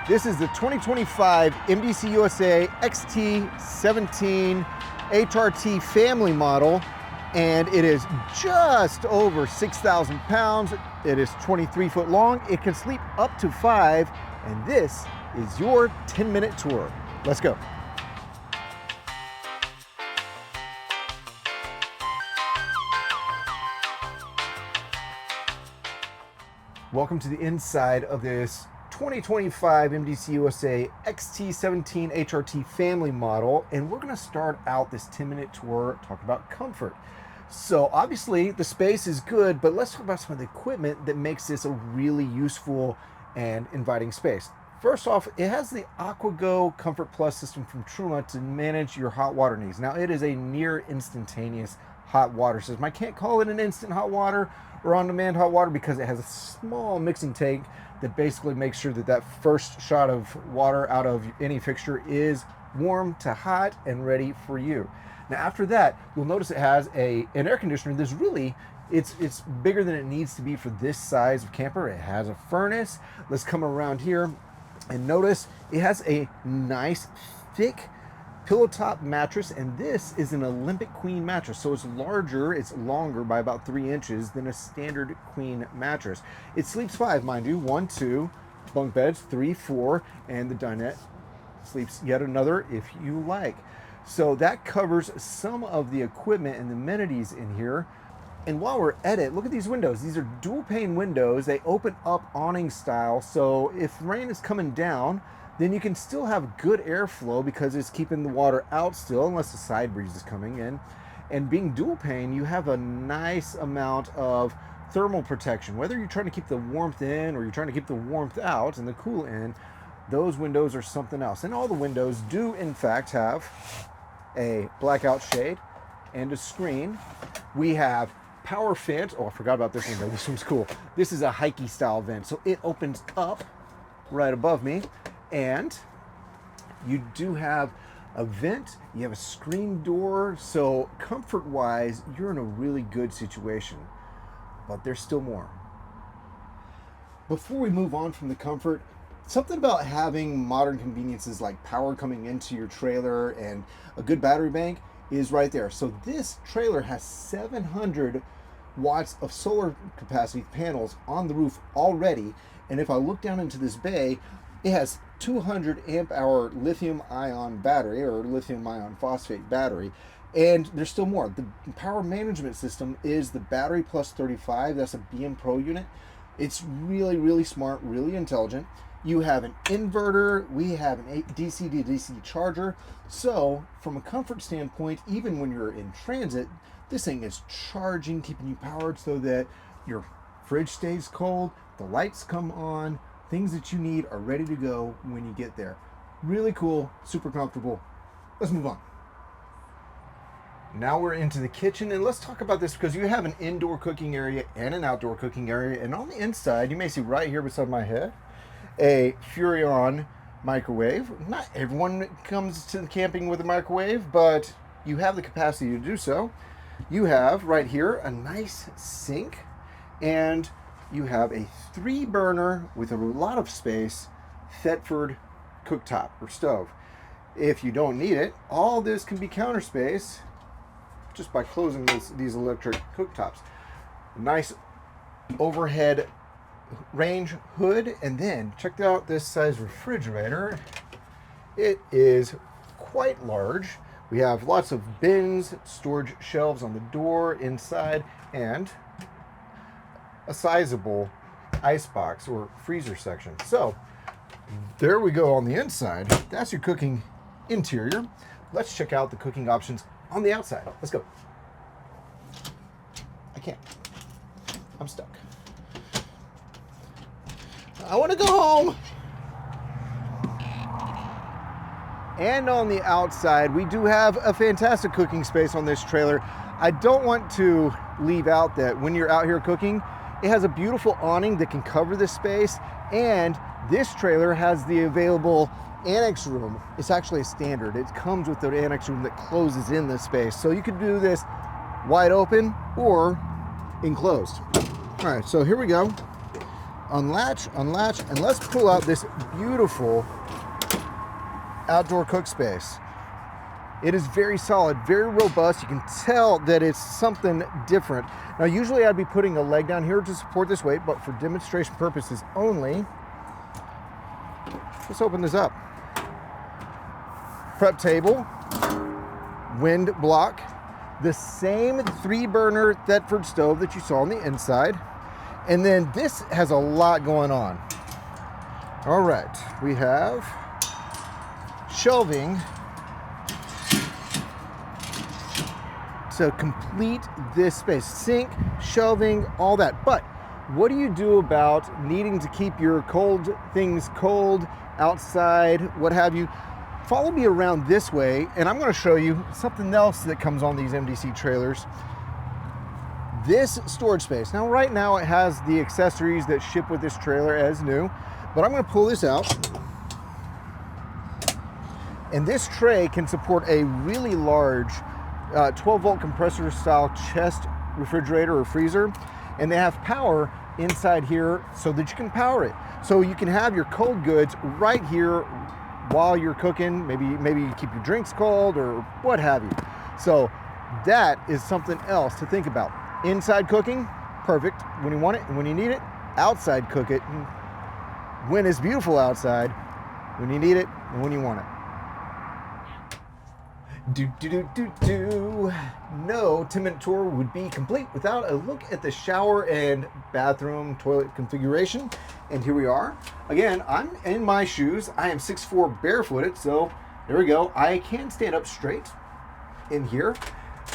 This is the 2025 MDC-USA XT17HRT Family model, and it is just over 6,000 pounds. It is 23 foot long. It can sleep up to 5, and this is your 10-minute tour. Let's go. Welcome to the inside of this 2025 MDC-USA XT17HRT Family model, and we're going to start out this 10-minute tour talking about comfort. So obviously the space is good, but let's talk about some of the equipment that makes this a really useful and inviting space. First off, it has the AquaGo Comfort Plus system from Truma to manage your hot water needs. Now, it is a near instantaneous hot water system. I can't call it an instant hot water or on-demand hot water because it has a small mixing tank that basically makes sure that that first shot of water out of any fixture is warm to hot and ready for you. Now, after that, you'll notice it has an air conditioner that's really, it's bigger than it needs to be for this size of camper. It has a furnace. Let's come around here and notice it has a nice thick pillow top mattress, and this is an Olympic queen mattress, so it's larger, it's longer by about 3 inches than a standard queen mattress. It sleeps 5, mind you, 1, 2 bunk beds, 3, 4, and the dinette sleeps yet another if you like. So that covers some of the equipment and the amenities in here. And while we're at it, look at these windows. These are dual pane windows. They open up awning style, so if rain is coming down, then you can still have good airflow because it's keeping the water out still, unless the side breeze is coming in. And being dual pane, you have a nice amount of thermal protection. Whether you're trying to keep the warmth in or you're trying to keep the warmth out and the cool in, those windows are something else. And all the windows do, in fact, have a blackout shade and a screen. We have power vent. Oh, I forgot about this window. This one's cool. This is a hikey style vent, so it opens up right above me. And you do have a vent, you have a screen door, so comfort-wise, you're in a really good situation. But there's still more. Before we move on from the comfort, something about having modern conveniences like power coming into your trailer and a good battery bank is right there. So this trailer has 700 watts of solar capacity panels on the roof already. And if I look down into this bay, it has 200 amp hour lithium ion battery or lithium ion phosphate battery, and there's still more. The power management system is the battery plus 35. That's a BM Pro unit. It's really, really smart, really intelligent. You have an inverter. We have an DC to DC charger. So from a comfort standpoint, even when you're in transit, this thing is charging, keeping you powered so that your fridge stays cold, the lights come on, things that you need are ready to go when you get there. Really cool, super comfortable. Let's move on. Now we're into the kitchen, and let's talk about this because you have an indoor cooking area and an outdoor cooking area. And on the inside, you may see right here beside my head, a Furrion microwave. Not everyone comes to the camping with a microwave, but you have the capacity to do so. You have right here a nice sink, and you have a 3-burner with a lot of space Thetford cooktop or stove. If you don't need it, all this can be counter space just by closing these electric cooktops. Nice overhead range hood, and then check out this size refrigerator. It is quite large. We have lots of bins, storage shelves on the door, inside, and a sizable ice box or freezer section. So there we go on the inside. That's your cooking interior. Let's check out the cooking options on the outside. Let's go. I can't. I'm stuck. I want to go home. And on the outside, we do have a fantastic cooking space on this trailer. I don't want to leave out that when you're out here cooking, it has a beautiful awning that can cover this space, and this trailer has the available annex room. It's actually a standard. It comes with the annex room that closes in this space. So you could do this wide open or enclosed. All right, so here we go. unlatch, and let's pull out this beautiful outdoor cook space. It is very solid, very robust. You can tell that it's something different. Now, usually I'd be putting a leg down here to support this weight, but for demonstration purposes only, let's open this up. Prep table, wind block, the same 3-burner Thetford stove that you saw on the inside. And then this has a lot going on. All right, we have shelving to complete this space. Sink, shelving, all that. But what do you do about needing to keep your cold things cold outside, what have you? Follow me around this way, and I'm going to show you something else that comes on these MDC trailers. This storage space. Now, right now it has the accessories that ship with this trailer as new, but I'm going to pull this out. And this tray can support a really large 12-volt compressor style chest refrigerator or freezer, and they have power inside here so that you can power it. So you can have your cold goods right here while you're cooking. Maybe you keep your drinks cold or what have you. So that is something else to think about. Inside cooking, perfect when you want it and when you need it. Outside cook it when it's beautiful outside, when you need it and when you want it. No 10-minute tour would be complete without a look at the shower and bathroom toilet configuration. And here we are. Again, I'm in my shoes. I am 6'4" barefooted, so there we go. I can stand up straight in here.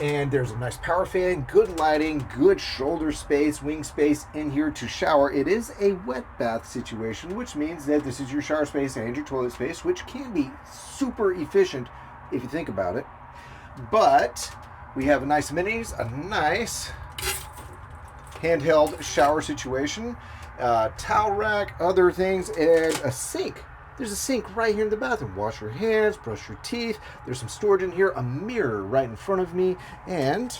And there's a nice power fan, good lighting, good shoulder space, wing space in here to shower. It is a wet bath situation, which means that this is your shower space and your toilet space, which can be super efficient if you think about it. But we have a nice amenities, a nice handheld shower situation, towel rack, other things, and a sink. There's a sink right here in the bathroom. Wash your hands, brush your teeth. There's some storage in here, a mirror right in front of me, and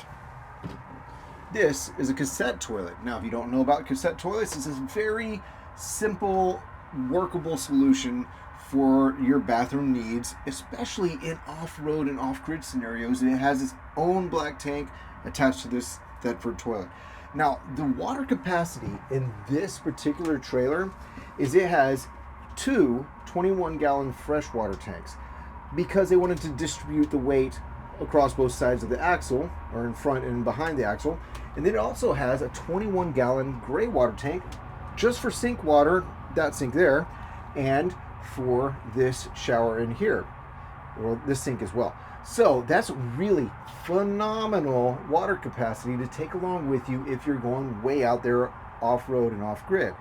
this is a cassette toilet. Now, if you don't know about cassette toilets, this is a very simple, workable solution for your bathroom needs, especially in off-road and off-grid scenarios. And it has its own black tank attached to this Thetford toilet. Now, the water capacity in this particular trailer is it has two 21-gallon freshwater tanks because they wanted to distribute the weight across both sides of the axle, or in front and behind the axle. And then it also has a 21-gallon gray water tank just for sink water, that sink there, and for this shower in here, or this sink as well. So that's really phenomenal water capacity to take along with you if you're going way out there off-road and off-grid.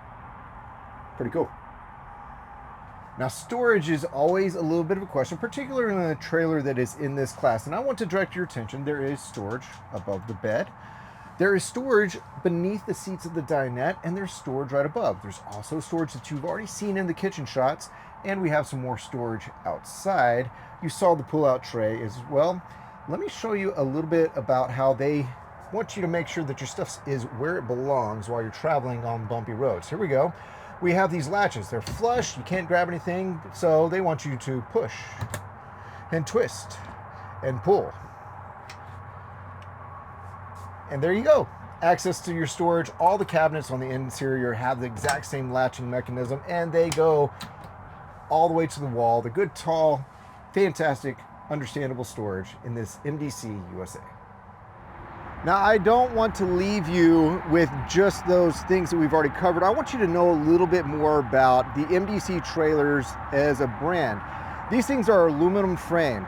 Pretty cool. Now, storage is always a little bit of a question, particularly in a trailer that is in this class. And I want to direct your attention, there is storage above the bed. There is storage beneath the seats of the dinette, and there's storage right above. There's also storage that you've already seen in the kitchen shots, and we have some more storage outside. You saw the pull-out tray as well. Let me show you a little bit about how they want you to make sure that your stuff is where it belongs while you're traveling on bumpy roads. Here we go. We have these latches. They're flush. You can't grab anything, so they want you to push and twist and pull. And there you go. Access to your storage. All the cabinets on the interior have the exact same latching mechanism, and they go all the way to the wall. The good, tall, fantastic, understandable storage in this MDC-USA. Now, I don't want to leave you with just those things that we've already covered. I want you to know a little bit more about the MDC trailers as a brand. These things are aluminum framed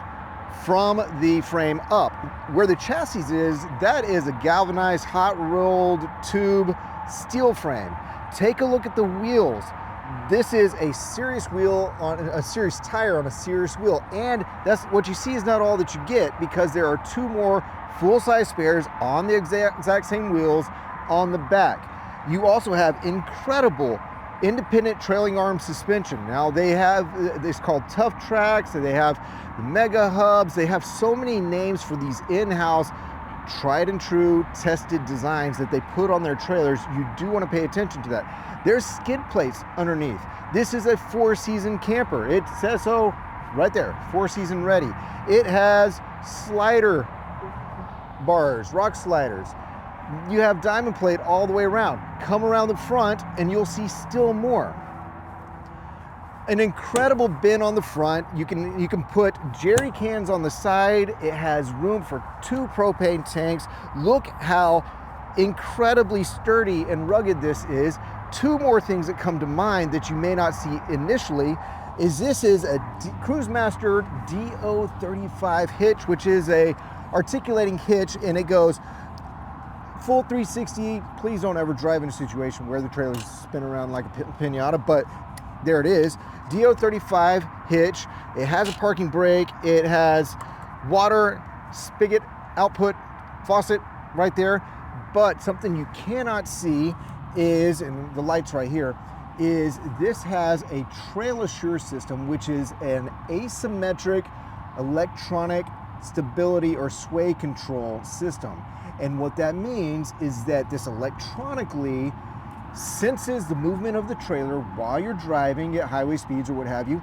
from the frame up. Where the chassis is, that is a galvanized, hot rolled tube steel frame. Take a look at the wheels. This is a serious wheel on a serious tire on a serious wheel. And that's what you see is not all that you get, because there are two more full-size spares on the exact same wheels on the back. You also have incredible independent trailing arm suspension. Now they have, it's called Tough Tracks, and they have the Mega Hubs. They have so many names for these in-house tried and true tested designs that they put on their trailers, you do want to pay attention to that. There's skid plates underneath. This is a 4-season camper. It says so right there, 4-season ready. It has slider bars, rock sliders. You have diamond plate all the way around. Come around the front and you'll see still more. An incredible bin on the front. You can put jerry cans on the side. It has room for 2 propane tanks. Look how incredibly sturdy and rugged this is. 2 more things that come to mind that you may not see initially is this is a Cruisemaster DO35 hitch, which is a articulating hitch, and it goes full 360. Please don't ever drive in a situation where the trailers spin around like a pinata, but there it is. DO35 hitch. It has a parking brake. It has water spigot output faucet right there. But something you cannot see is, and the light's right here, is this has a trail assure system, which is an asymmetric electronic stability or sway control system. And what that means is that this electronically senses the movement of the trailer while you're driving at highway speeds or what have you.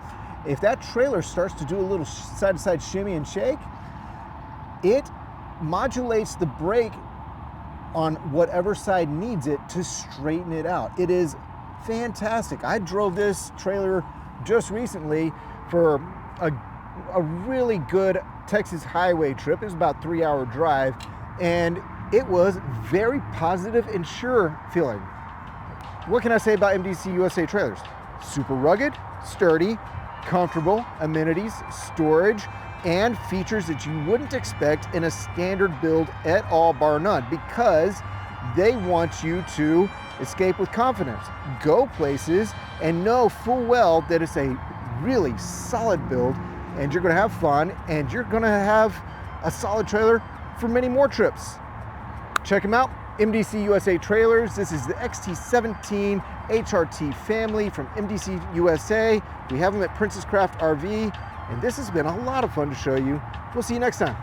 If that trailer starts to do a little side-to-side shimmy and shake, it modulates the brake on whatever side needs it to straighten it out. It is fantastic. I drove this trailer just recently for a really good Texas highway trip. It was about a 3-hour drive, and it was very positive and sure feeling. What can I say about MDC-USA trailers? Super rugged, sturdy, comfortable, amenities, storage, and features that you wouldn't expect in a standard build at all, bar none, because they want you to escape with confidence, go places, and know full well that it's a really solid build, and you're gonna have fun, and you're gonna have a solid trailer for many more trips. Check them out. MDC-USA trailers. This is the XT17HRT Family from MDC-USA. We have them at Princess Craft RV, and this has been a lot of fun to show you. We'll see you next time.